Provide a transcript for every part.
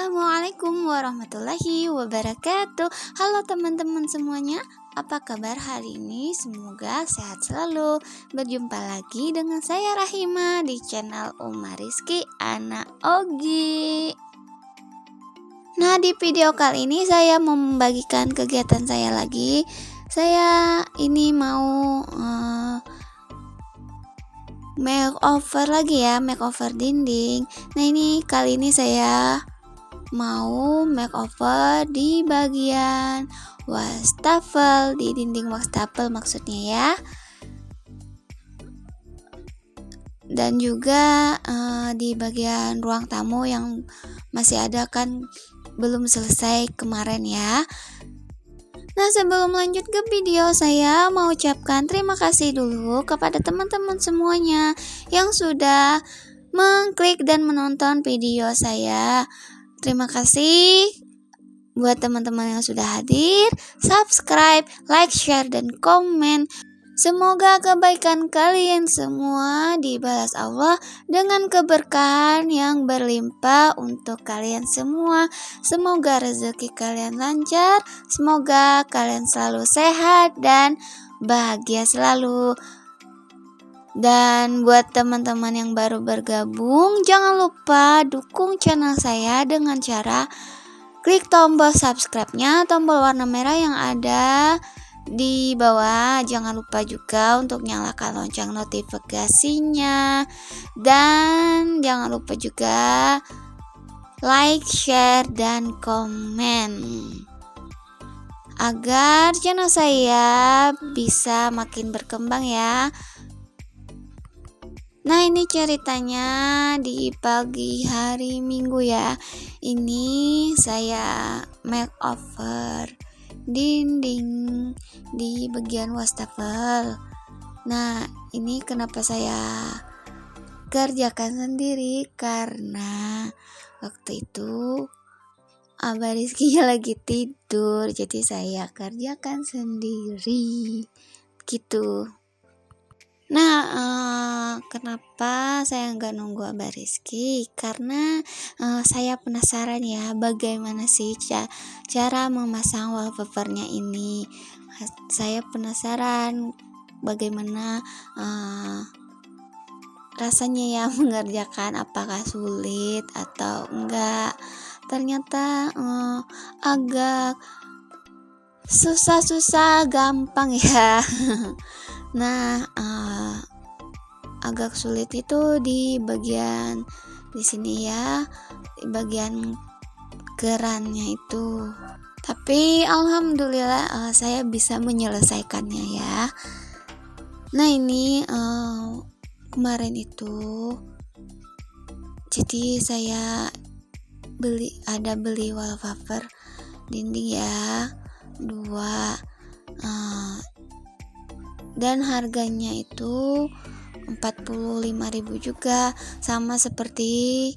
Assalamualaikum warahmatullahi wabarakatuh. Halo teman-teman semuanya, apa kabar hari ini? Semoga sehat selalu. Berjumpa lagi dengan saya Rahima di channel Uma Rizky Anak Ogi. Nah, di video kali ini saya mau membagikan kegiatan saya lagi. Saya ini mau makeover lagi ya, makeover dinding. Nah, ini kali ini saya mau makeover di bagian wastafel, di dinding wastafel maksudnya ya. Dan juga di bagian ruang tamu yang masih ada kan belum selesai kemarin ya. Nah, sebelum lanjut ke video, saya mau ucapkan terima kasih dulu kepada teman-teman semuanya yang sudah mengklik dan menonton video saya. Terima kasih buat teman-teman yang sudah hadir, subscribe, like, share, dan komen. Semoga kebaikan kalian semua dibalas Allah dengan keberkahan yang berlimpah untuk kalian semua. Semoga rezeki kalian lancar, semoga kalian selalu sehat dan bahagia selalu. Dan buat teman-teman yang baru bergabung, jangan lupa dukung channel saya dengan cara klik tombol subscribe-nya, tombol warna merah yang ada di bawah. Jangan lupa juga untuk nyalakan lonceng notifikasinya. Dan jangan lupa juga like, share, dan komen agar channel saya bisa makin berkembang ya. Nah, ini ceritanya di pagi hari Minggu ya. Ini saya makeover dinding di bagian wastafel. Nah, ini kenapa saya kerjakan sendiri, karena waktu itu Abah Rizky lagi tidur, jadi saya kerjakan sendiri gitu. Nah, kenapa saya nggak nunggu Abah Rizky? Karena saya penasaran ya, bagaimana sih cara memasang wallpapernya ini. Saya penasaran bagaimana rasanya ya mengerjakan, apakah sulit atau enggak. Ternyata agak susah-susah gampang ya. Nah, agak sulit itu di bagian di sini ya, di bagian kerannya itu. Tapi alhamdulillah saya bisa menyelesaikannya ya. Nah, ini kemarin itu, jadi saya beli wallpaper dinding ya, 2. Dan harganya itu 45.000 juga, sama seperti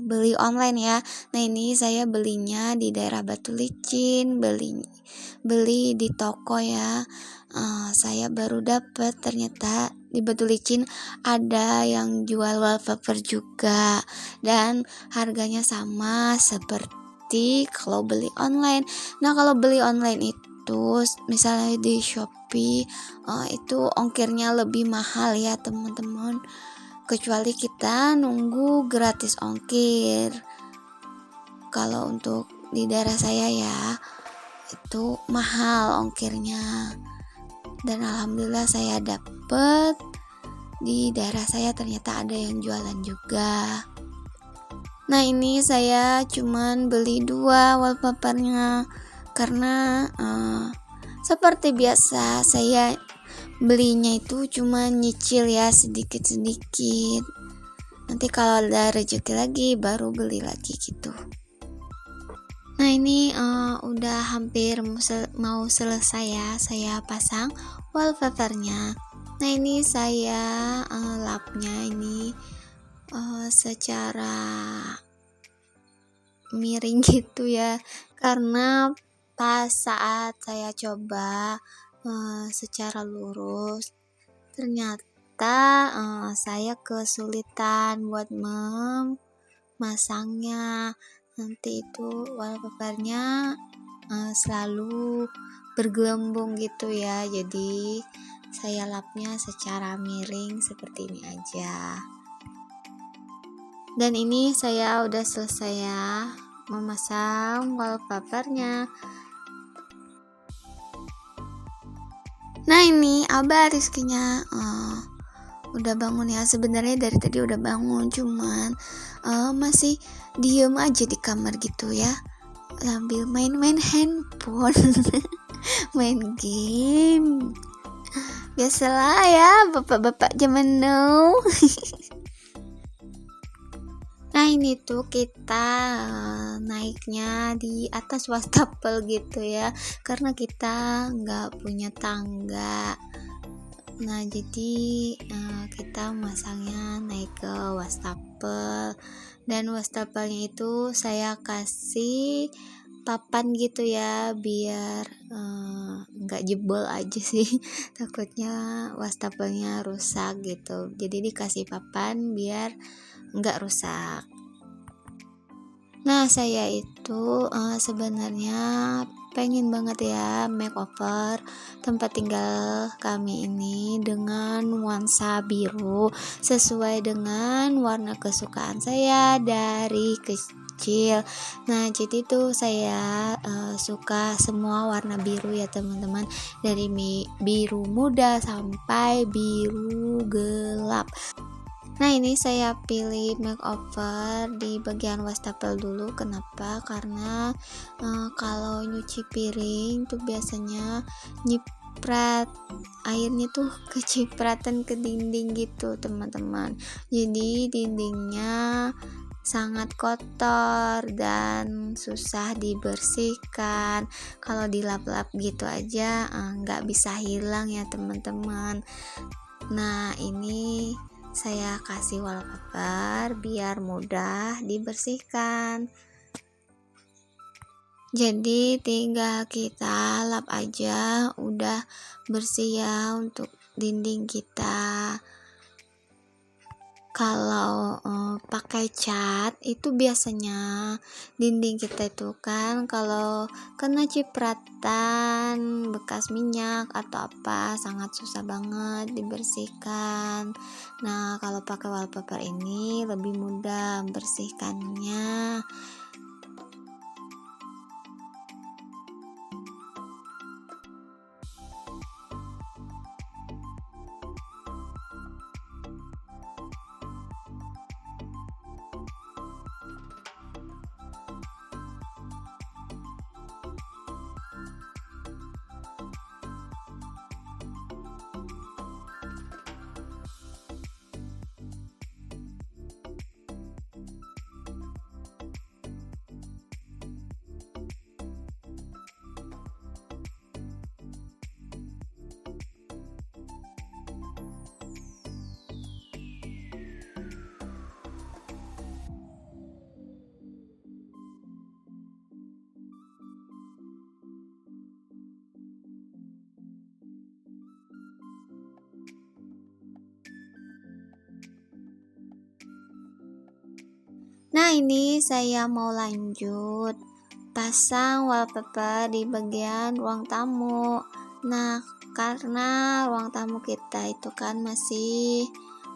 beli online ya. Nah, ini saya belinya di daerah Batu Licin, beli di toko ya. Saya baru dapat, ternyata di Batu Licin ada yang jual wallpaper juga, dan harganya sama seperti kalau beli online. Nah, kalau beli online itu misalnya di Shopee itu ongkirnya lebih mahal ya teman-teman, kecuali kita nunggu gratis ongkir. Kalau untuk di daerah saya ya, itu mahal ongkirnya. Dan alhamdulillah saya dapet di daerah saya, ternyata ada yang jualan juga. Nah, ini saya cuman beli 2 wallpapernya, karena seperti biasa saya belinya itu cuma nyicil ya, sedikit-sedikit. Nanti kalau ada rezeki lagi baru beli lagi gitu. Nah, ini udah hampir mau selesai ya, saya pasang wallpapernya. Nah, ini saya lapnya ini secara miring gitu ya, karena pas saat saya coba secara lurus, ternyata saya kesulitan buat masangnya. Nanti itu wallpapernya selalu bergelembung gitu ya, jadi saya lapnya secara miring seperti ini aja. Dan ini saya udah selesai ya memasang wallpapernya. Nah ini Abah Rizkynya udah bangun ya. Sebenarnya dari tadi udah bangun, cuman masih diem aja di kamar gitu ya, sambil main-main handphone. Main game, biasalah ya bapak-bapak zaman now. Nah ini tuh kita naiknya di atas wastafel gitu ya, karena kita nggak punya tangga. Nah jadi kita masangnya naik ke wastafel, dan wastafelnya itu saya kasih papan gitu ya, biar nggak jebol aja sih. Takutnya wastafelnya rusak gitu, jadi dikasih papan biar nggak rusak. Nah saya itu sebenarnya pengen banget ya makeover tempat tinggal kami ini dengan nuansa biru sesuai dengan warna kesukaan saya dari kecil. Nah jadi tuh saya suka semua warna biru ya teman-teman, dari biru muda sampai biru gelap. Nah ini saya pilih makeover di bagian wastafel dulu. Kenapa? Karena kalau nyuci piring tuh biasanya nyiprat airnya tuh kecipratan ke dinding gitu teman-teman. Jadi dindingnya sangat kotor dan susah dibersihkan. Kalau dilap-lap gitu aja nggak bisa hilang ya teman-teman. Nah ini saya kasih wallpaper biar mudah dibersihkan. Jadi tinggal kita lap aja, udah bersih ya untuk dinding kita. Kalau pakai cat itu biasanya dinding kita itu kan kalau kena cipratan bekas minyak atau apa sangat susah banget dibersihkan. Nah kalau pakai wallpaper ini lebih mudah membersihkannya. Nah ini saya mau lanjut pasang wallpaper di bagian ruang tamu. Nah karena ruang tamu kita itu kan masih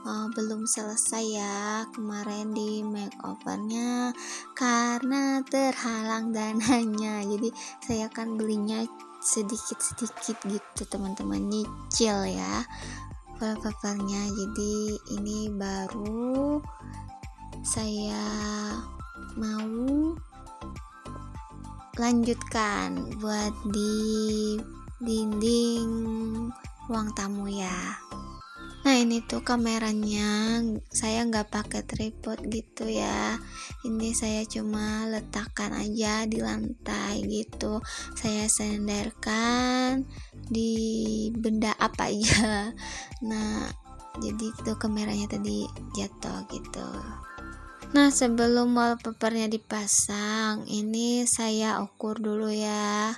belum selesai ya kemarin di makeovernya, karena terhalang dananya. Jadi saya kan belinya sedikit-sedikit gitu teman-teman, nyicil ya wallpapernya. Jadi ini baru saya mau lanjutkan buat di dinding ruang tamu ya. Nah ini tuh kameranya saya nggak pakai tripod gitu ya, ini saya cuma letakkan aja di lantai gitu, saya sandarkan di benda apa aja. Nah jadi tuh kameranya tadi jatuh gitu. Nah sebelum wallpapernya dipasang ini saya ukur dulu ya.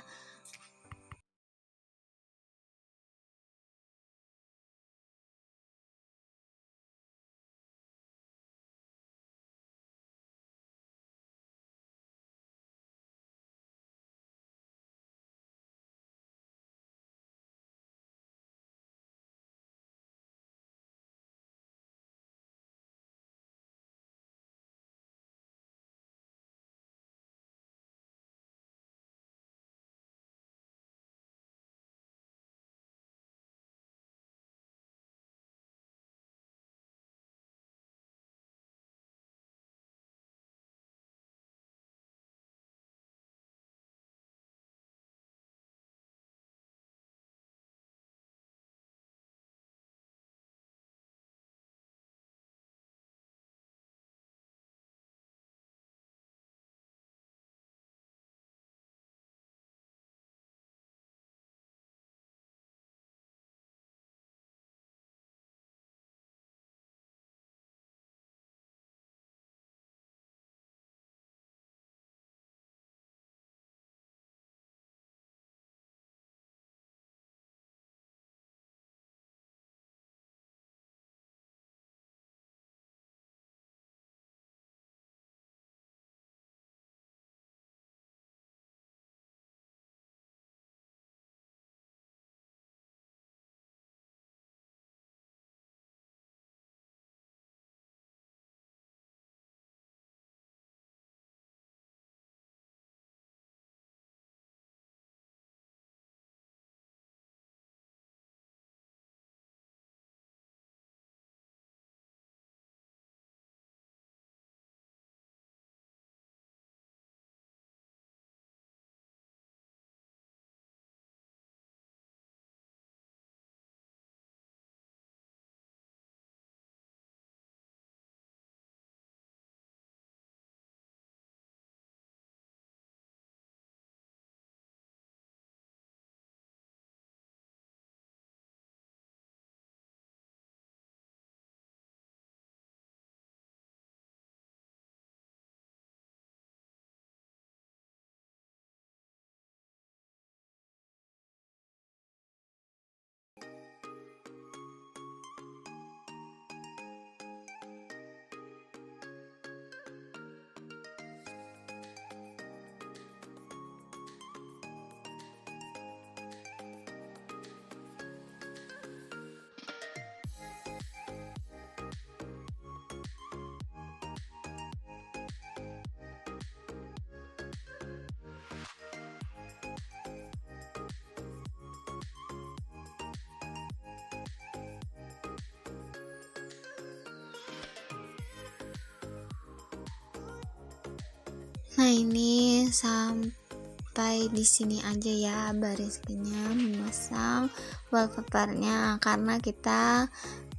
Nah, ini sampai di sini aja ya Bariskinya memasang wallpapernya, karena kita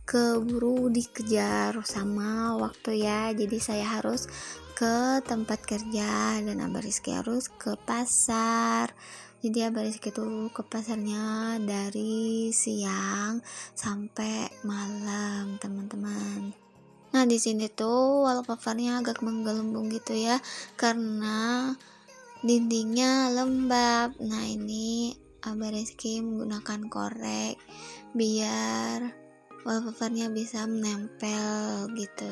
keburu dikejar sama waktu ya. Jadi saya harus ke tempat kerja dan Abah Rizky harus ke pasar. Jadi Abah Rizky tuh ke pasarnya dari siang sampai malam, teman-teman. Nah, di sini tuh wallpapernya agak menggelembung gitu ya, karena dindingnya lembab. Nah, ini Abah Rizky menggunakan korek biar wallpapernya bisa menempel gitu.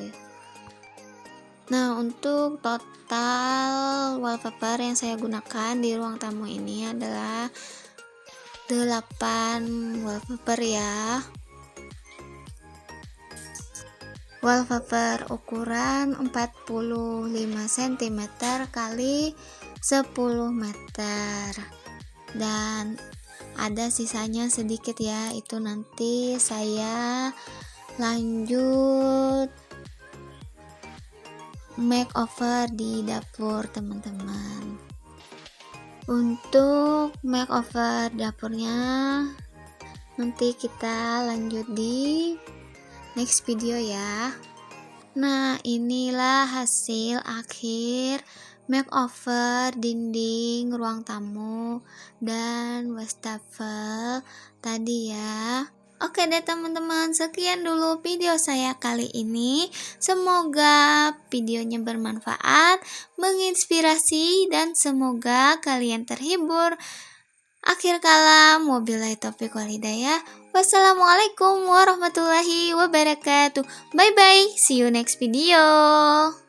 Nah, untuk total wallpaper yang saya gunakan di ruang tamu ini adalah 8 wallpaper ya. Wallpaper ukuran 45 cm kali 10 meter. Dan ada sisanya sedikit ya, itu nanti saya lanjut makeover di dapur, teman-teman. Untuk makeover dapurnya nanti kita lanjut di next video ya. Nah, inilah hasil akhir makeover dinding ruang tamu dan wastafel tadi ya. Oke deh teman-teman, sekian dulu video saya kali ini. Semoga videonya bermanfaat, menginspirasi, dan semoga kalian terhibur. Akhir kalam, wabillahi taufiq wal hidayah. Wassalamualaikum warahmatullahi wabarakatuh. Bye bye, see you next video.